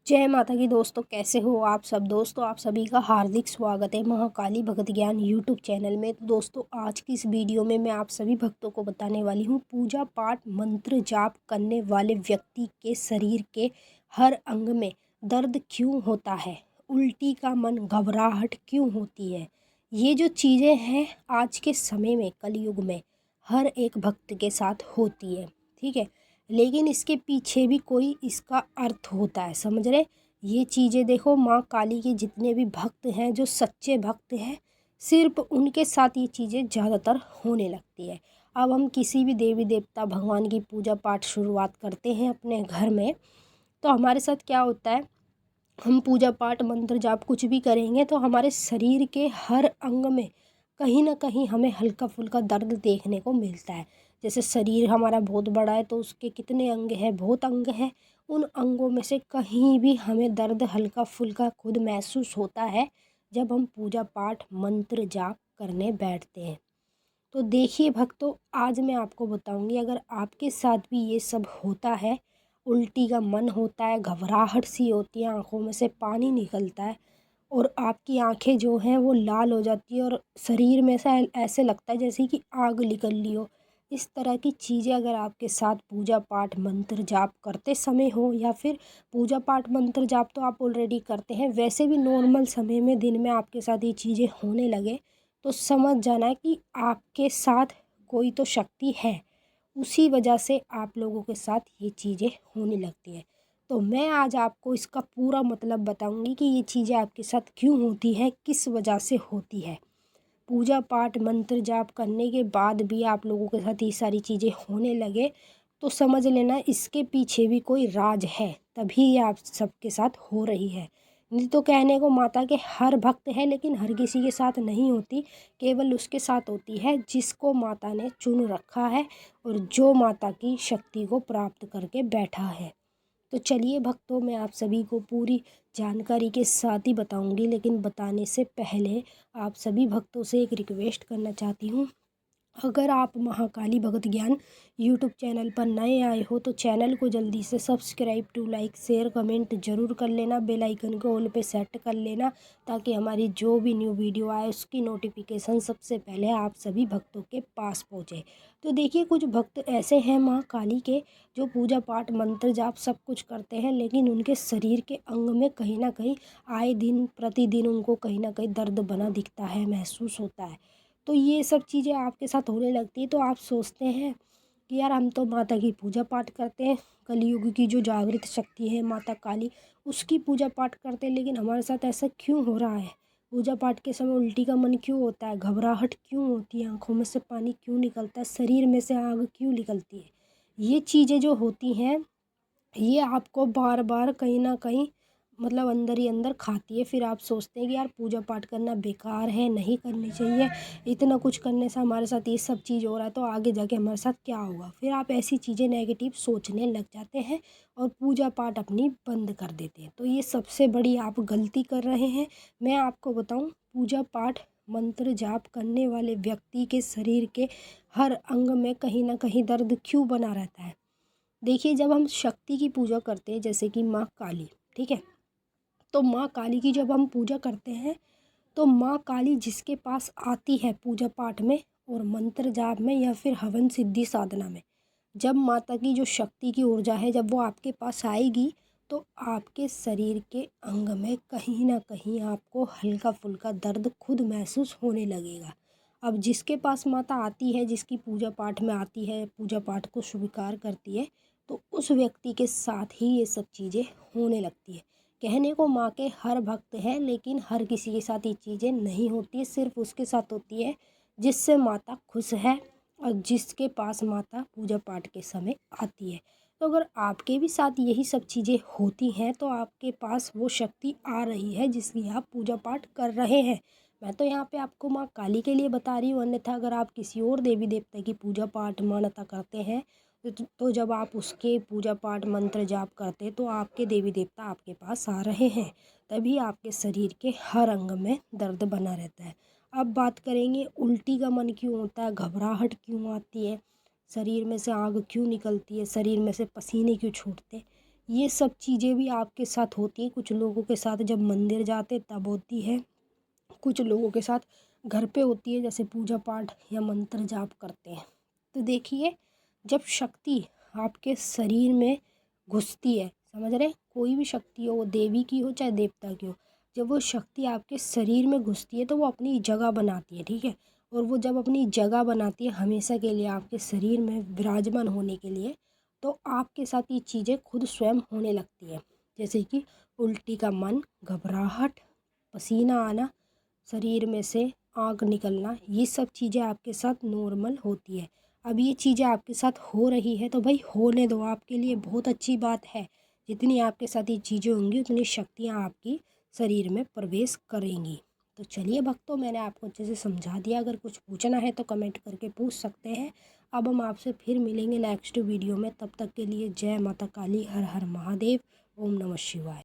जय माता की दोस्तों, कैसे हो आप सब। दोस्तों आप सभी का हार्दिक स्वागत है महाकाली भगत ज्ञान यूट्यूब चैनल में। तो दोस्तों आज की इस वीडियो में मैं आप सभी भक्तों को बताने वाली हूँ पूजा पाठ मंत्र जाप करने वाले व्यक्ति के शरीर के हर अंग में दर्द क्यों होता है, उल्टी का मन, घबराहट क्यों होती है। ये जो चीज़ें हैं आज के समय में कलयुग में हर एक भक्त के साथ होती है, ठीक है। लेकिन इसके पीछे भी कोई इसका अर्थ होता है, समझ रहे। ये चीज़ें देखो, माँ काली के जितने भी भक्त हैं, जो सच्चे भक्त हैं, सिर्फ उनके साथ ये चीज़ें ज़्यादातर होने लगती है। अब हम किसी भी देवी देवता भगवान की पूजा पाठ शुरुआत करते हैं अपने घर में, तो हमारे साथ क्या होता है, हम पूजा पाठ मंत्र जाप कुछ भी करेंगे तो हमारे शरीर के हर अंग में कहीं ना कहीं हमें हल्का फुल्का दर्द देखने को मिलता है। जैसे शरीर हमारा बहुत बड़ा है तो उसके कितने अंग हैं, बहुत अंग हैं, उन अंगों में से कहीं भी हमें दर्द हल्का फुल्का खुद महसूस होता है जब हम पूजा पाठ मंत्र जाप करने बैठते हैं। तो देखिए भक्तों, आज मैं आपको बताऊंगी, अगर आपके साथ भी ये सब होता है, उल्टी का मन होता है, घबराहट सी होती है, आंखों में से पानी निकलता है और आपकी आंखें जो हैं वो लाल हो जाती है और शरीर में से ऐसे लगता है जैसे कि आग निकल ली हो। इस तरह की चीज़ें अगर आपके साथ पूजा पाठ मंत्र जाप करते समय हो, या फिर पूजा पाठ मंत्र जाप तो आप ऑलरेडी करते हैं, वैसे भी नॉर्मल समय में दिन में आपके साथ ये चीज़ें होने लगे, तो समझ जाना कि आपके साथ कोई तो शक्ति है, उसी वजह से आप लोगों के साथ ये चीज़ें होने लगती हैं। तो मैं आज आपको इसका पूरा मतलब बताऊंगी कि ये चीज़ें आपके साथ क्यों होती हैं, किस वजह से होती है। पूजा पाठ मंत्र जाप करने के बाद भी आप लोगों के साथ ये सारी चीज़ें होने लगे, तो समझ लेना इसके पीछे भी कोई राज है, तभी ये आप सबके साथ हो रही है। नहीं तो कहने को माता के हर भक्त है, लेकिन हर किसी के साथ नहीं होती, केवल उसके साथ होती है जिसको माता ने चुन रखा है और जो माता की शक्ति को प्राप्त करके बैठा है। तो चलिए भक्तों, मैं आप सभी को पूरी जानकारी के साथ ही बताऊंगी, लेकिन बताने से पहले आप सभी भक्तों से एक रिक्वेस्ट करना चाहती हूँ। अगर आप महाकाली भगत ज्ञान यूट्यूब चैनल पर नए आए हो तो चैनल को जल्दी से subscribe to like share comment ज़रूर कर लेना, बेल आइकन को ऑल पे सेट कर लेना, ताकि हमारी जो भी न्यू वीडियो आए उसकी नोटिफिकेशन सबसे पहले आप सभी भक्तों के पास पहुँचे। तो देखिए, कुछ भक्त ऐसे हैं माँ काली के जो पूजा पाठ मंत्र जाप सब कुछ करते हैं, लेकिन उनके शरीर के अंग में कहीं ना कहीं आए दिन प्रतिदिन उनको कहीं ना कहीं दर्द बना दिखता है, महसूस होता है। तो ये सब चीज़ें आपके साथ होने लगती है तो आप सोचते हैं कि यार हम तो माता की पूजा पाठ करते हैं, कलयुग की जो जागृत शक्ति है माता काली, उसकी पूजा पाठ करते हैं, लेकिन हमारे साथ ऐसा क्यों हो रहा है। पूजा पाठ के समय उल्टी का मन क्यों होता है, घबराहट क्यों होती है, आंखों में से पानी क्यों निकलता है, शरीर में से आग क्यों निकलती है। ये चीज़ें जो होती हैं, ये आपको बार बार कहीं ना कहीं मतलब अंदर ही अंदर खाती है। फिर आप सोचते हैं कि यार पूजा पाठ करना बेकार है, नहीं करनी चाहिए, इतना कुछ करने से हमारे साथ ये सब चीज़ हो रहा है तो आगे जाके हमारे साथ क्या होगा। फिर आप ऐसी चीज़ें नेगेटिव सोचने लग जाते हैं और पूजा पाठ अपनी बंद कर देते हैं। तो ये सबसे बड़ी आप गलती कर रहे हैं। मैं आपको बताऊँ, पूजा पाठ मंत्र जाप करने वाले व्यक्ति के शरीर के हर अंग में कहीं ना कहीं दर्द क्यों बना रहता है। देखिए, जब हम शक्ति की पूजा करते हैं जैसे कि माँ काली, ठीक है, तो माँ काली की जब हम पूजा करते हैं तो माँ काली जिसके पास आती है पूजा पाठ में और मंत्र जाप में या फिर हवन सिद्धि साधना में, जब माता की जो शक्ति की ऊर्जा है जब वो आपके पास आएगी तो आपके शरीर के अंग में कहीं ना कहीं आपको हल्का फुल्का दर्द खुद महसूस होने लगेगा। अब जिसके पास माता आती है, जिसकी पूजा पाठ में आती है, पूजा पाठ को स्वीकार करती है, तो उस व्यक्ति के साथ ही ये सब चीज़ें होने लगती है। कहने को माँ के हर भक्त हैं, लेकिन हर किसी के साथ ये चीज़ें नहीं होती है, सिर्फ उसके साथ होती है जिससे माता खुश है और जिसके पास माता पूजा पाठ के समय आती है। तो अगर आपके भी साथ यही सब चीज़ें होती हैं तो आपके पास वो शक्ति आ रही है जिसकी आप पूजा पाठ कर रहे हैं। मैं तो यहाँ पे आपको माँ काली के लिए बता रही हूँ, अन्यथा अगर आप किसी और देवी देवता की पूजा पाठ मान्यता करते हैं तो जब आप उसके पूजा पाठ मंत्र जाप करते तो आपके देवी देवता आपके पास आ रहे हैं, तभी आपके शरीर के हर अंग में दर्द बना रहता है। अब बात करेंगे उल्टी का मन क्यों होता है, घबराहट क्यों आती है, शरीर में से आग क्यों निकलती है, शरीर में से पसीने क्यों छूटते हैं। ये सब चीज़ें भी आपके साथ होती हैं। कुछ लोगों के साथ जब मंदिर जाते तब होती है, कुछ लोगों के साथ घर पे होती है, जैसे पूजा पाठ या मंत्र जाप करते हैं। तो देखिए, जब शक्ति आपके शरीर में घुसती है, समझ रहे हैं, कोई भी शक्ति हो, वो देवी की हो चाहे देवता की हो, जब वो शक्ति आपके शरीर में घुसती है तो वो अपनी जगह बनाती है, ठीक है। और वो जब अपनी जगह बनाती है हमेशा के लिए आपके शरीर में विराजमान होने के लिए, तो आपके साथ ये चीज़ें खुद स्वयं होने लगती है। जैसे कि उल्टी का मन, घबराहट, पसीना आना, शरीर में से आग निकलना, ये सब चीज़ें आपके साथ नॉर्मल होती है। अब ये चीज़ें आपके साथ हो रही है तो भाई होने दो, आपके लिए बहुत अच्छी बात है। जितनी आपके साथ ये चीज़ें होंगी उतनी शक्तियाँ आपकी शरीर में प्रवेश करेंगी। तो चलिए भक्तों, मैंने आपको अच्छे से समझा दिया। अगर कुछ पूछना है तो कमेंट करके पूछ सकते हैं। अब हम आपसे फिर मिलेंगे नेक्स्ट वीडियो में। तब तक के लिए जय माता काली, हर हर महादेव, ओम नमः शिवाय।